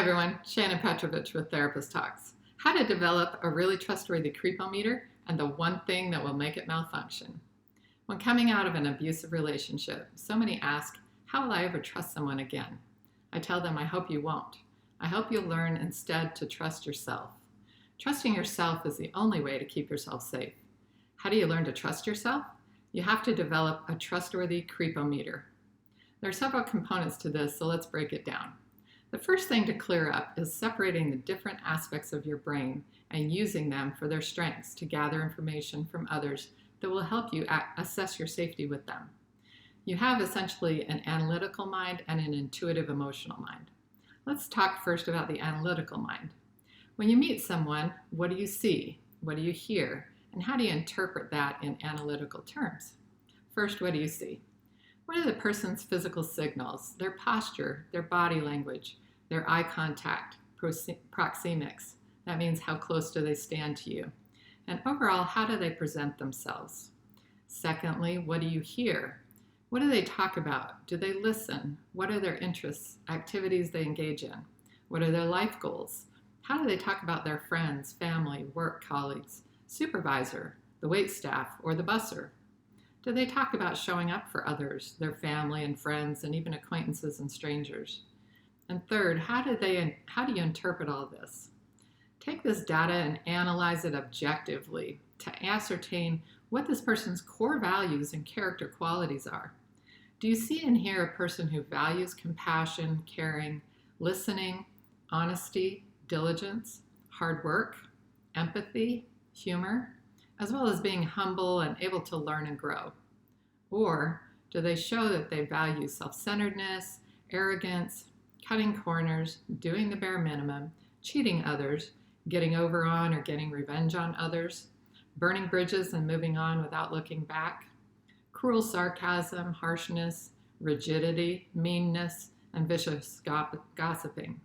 everyone, Shannon Petrovich with Therapist Talks. How to develop a really trustworthy creepometer and the one thing that will make it malfunction. When coming out of an abusive relationship, so many ask, how will I ever trust someone again? I tell them, I hope you won't. I hope you'll learn instead to trust yourself. Trusting yourself is the only way to keep yourself safe. How do you learn to trust yourself? You have to develop a trustworthy creepometer. There are several components to this, so let's break it down. The first thing to clear up is separating the different aspects of your brain and using them for their strengths to gather information from others that will help you assess your safety with them. You have essentially an analytical mind and an intuitive emotional mind. Let's talk first about the analytical mind. When you meet someone, what do you see? What do you hear? And how do you interpret that in analytical terms? First, what do you see? What are the person's physical signals, their posture, their body language, their eye contact, proxemics? That means how close do they stand to you? And overall, how do they present themselves? Secondly, what do you hear? What do they talk about? Do they listen? What are their interests, activities they engage in? What are their life goals? How do they talk about their friends, family, work colleagues, supervisor, the wait staff, or the busser? Do they talk about showing up for others, their family and friends, and even acquaintances and strangers? And third, how do you interpret all this? Take this data and analyze it objectively to ascertain what this person's core values and character qualities are. Do you see and hear a person who values compassion, caring, listening, honesty, diligence, hard work, empathy, humor, as well as being humble and able to learn and grow? Or do they show that they value self-centeredness, arrogance, cutting corners, doing the bare minimum, cheating others, getting over on or getting revenge on others, burning bridges and moving on without looking back, cruel sarcasm, harshness, rigidity, meanness, and vicious gossiping?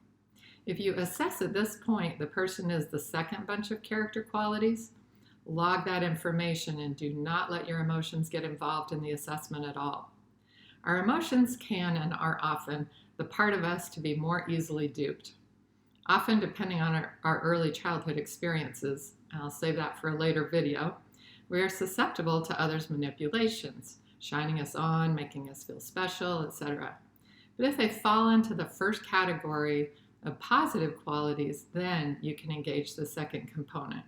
If you assess at this point the person is the second bunch of character qualities, log that information and do not let your emotions get involved in the assessment at all. Our emotions can and are often the part of us to be more easily duped. Often, depending on our early childhood experiences, and I'll save that for a later video, we are susceptible to others' manipulations, shining us on, making us feel special, etc. But if they fall into the first category of positive qualities, then you can engage the second component.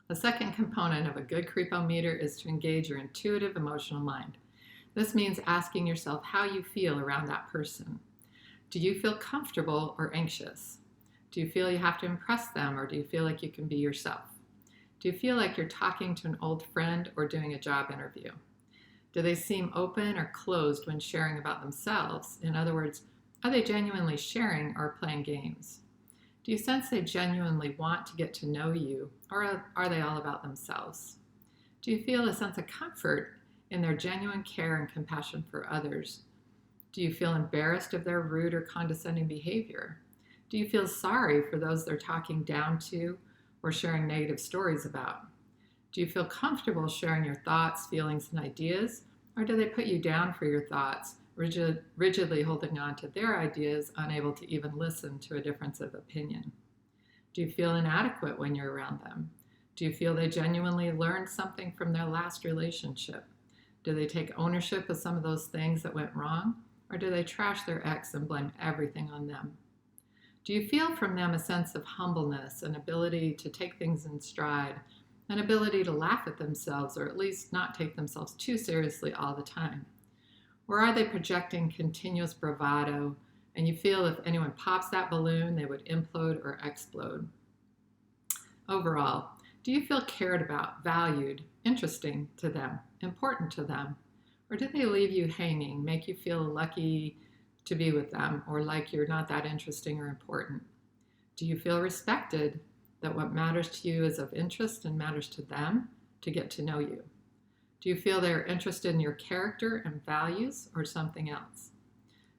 The second component of a good creepometer is to engage your intuitive emotional mind. This means asking yourself how you feel around that person. Do you feel comfortable or anxious? Do you feel you have to impress them, or do you feel like you can be yourself? Do you feel like you're talking to an old friend or doing a job interview? Do they seem open or closed when sharing about themselves? In other words, are they genuinely sharing or playing games? Do you sense they genuinely want to get to know you, or are they all about themselves? Do you feel a sense of comfort in their genuine care and compassion for others? Do you feel embarrassed of their rude or condescending behavior? Do you feel sorry for those they're talking down to or sharing negative stories about? Do you feel comfortable sharing your thoughts, feelings, and ideas, or do they put you down for your thoughts, rigidly holding on to their ideas, unable to even listen to a difference of opinion? Do you feel inadequate when you're around them? Do you feel they genuinely learned something from their last relationship? Do they take ownership of some of those things that went wrong, or do they trash their ex and blame everything on them? Do you feel from them a sense of humbleness, an ability to take things in stride, an ability to laugh at themselves, or at least not take themselves too seriously all the time? Or are they projecting continuous bravado, and you feel if anyone pops that balloon, they would implode or explode? Overall, do you feel cared about, valued, interesting to them, important to them? Or do they leave you hanging, make you feel lucky to be with them, or like you're not that interesting or important? Do you feel respected, that what matters to you is of interest and matters to them to get to know you? Do you feel they're interested in your character and values, or something else?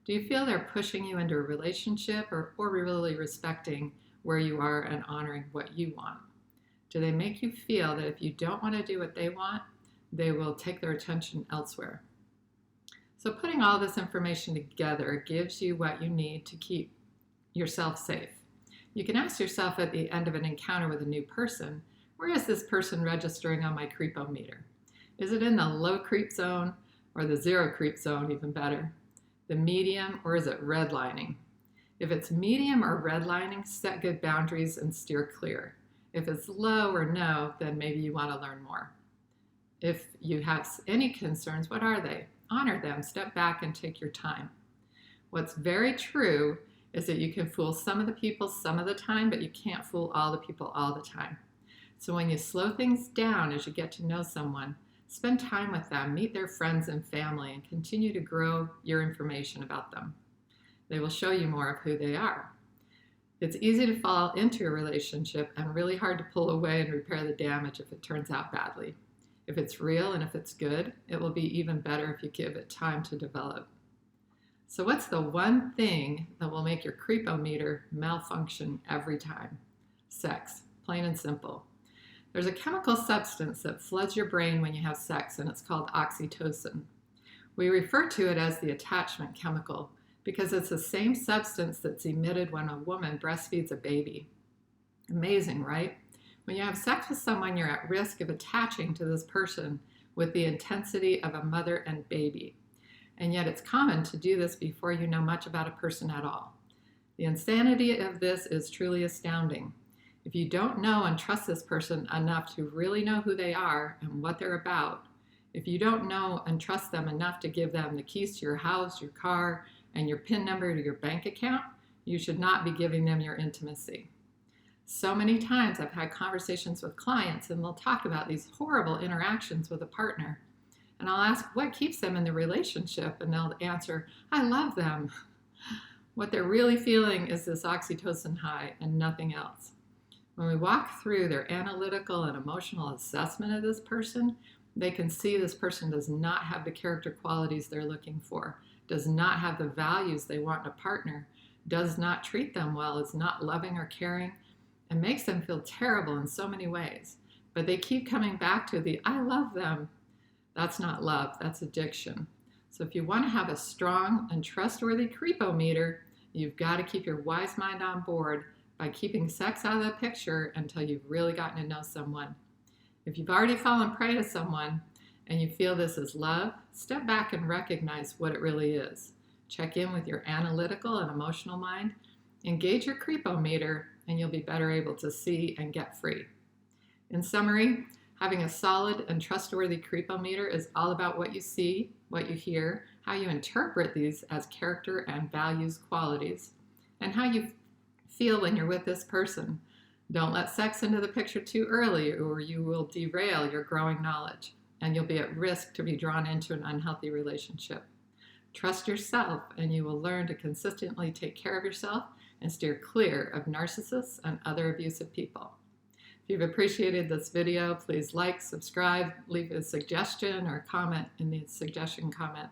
Do you feel they're pushing you into a relationship, or really respecting where you are and honoring what you want? Do they make you feel that if you don't want to do what they want, they will take their attention elsewhere? So putting all this information together gives you what you need to keep yourself safe. You can ask yourself at the end of an encounter with a new person, where is this person registering on my creepometer? Is it in the low creep zone or the zero creep zone, even better? The medium, or is it redlining? If it's medium or redlining, set good boundaries and steer clear. If it's low or no, then maybe you want to learn more. If you have any concerns, what are they? Honor them, step back, and take your time. What's very true is that you can fool some of the people some of the time, but you can't fool all the people all the time. So when you slow things down as you get to know someone, spend time with them, meet their friends and family, and continue to grow your information about them. They will show you more of who they are. It's easy to fall into a relationship and really hard to pull away and repair the damage if it turns out badly. If it's real and if it's good, it will be even better if you give it time to develop. So what's the one thing that will make your creepometer malfunction every time? Sex, plain and simple. There's a chemical substance that floods your brain when you have sex, and it's called oxytocin. We refer to it as the attachment chemical because it's the same substance that's emitted when a woman breastfeeds a baby. Amazing, right? When you have sex with someone, you're at risk of attaching to this person with the intensity of a mother and baby. And yet it's common to do this before you know much about a person at all. The insanity of this is truly astounding. If you don't know and trust this person enough to really know who they are and what they're about, if you don't know and trust them enough to give them the keys to your house, your car, and your PIN number to your bank account, you should not be giving them your intimacy. So many times I've had conversations with clients and they'll talk about these horrible interactions with a partner. And I'll ask what keeps them in the relationship, and they'll answer, I love them. What they're really feeling is this oxytocin high and nothing else. When we walk through their analytical and emotional assessment of this person, they can see this person does not have the character qualities they're looking for, does not have the values they want in a partner, does not treat them well, is not loving or caring, and makes them feel terrible in so many ways. But they keep coming back to the I love them. That's not love, that's addiction. So if you want to have a strong and trustworthy creepometer, you've got to keep your wise mind on board by keeping sex out of the picture until you've really gotten to know someone. If you've already fallen prey to someone and you feel this is love, step back and recognize what it really is. Check in with your analytical and emotional mind, engage your creepometer, and you'll be better able to see and get free. In summary, having a solid and trustworthy creepometer is all about what you see, what you hear, how you interpret these as character and values qualities, and how you feel when you're with this person. Don't let sex into the picture too early or you will derail your growing knowledge and you'll be at risk to be drawn into an unhealthy relationship. Trust yourself and you will learn to consistently take care of yourself and steer clear of narcissists and other abusive people. If you've appreciated this video, please like, subscribe, leave a suggestion or comment in the suggestion comment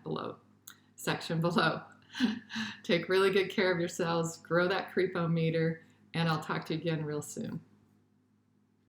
section below. Take really good care of yourselves, grow that creepometer, and I'll talk to you again real soon.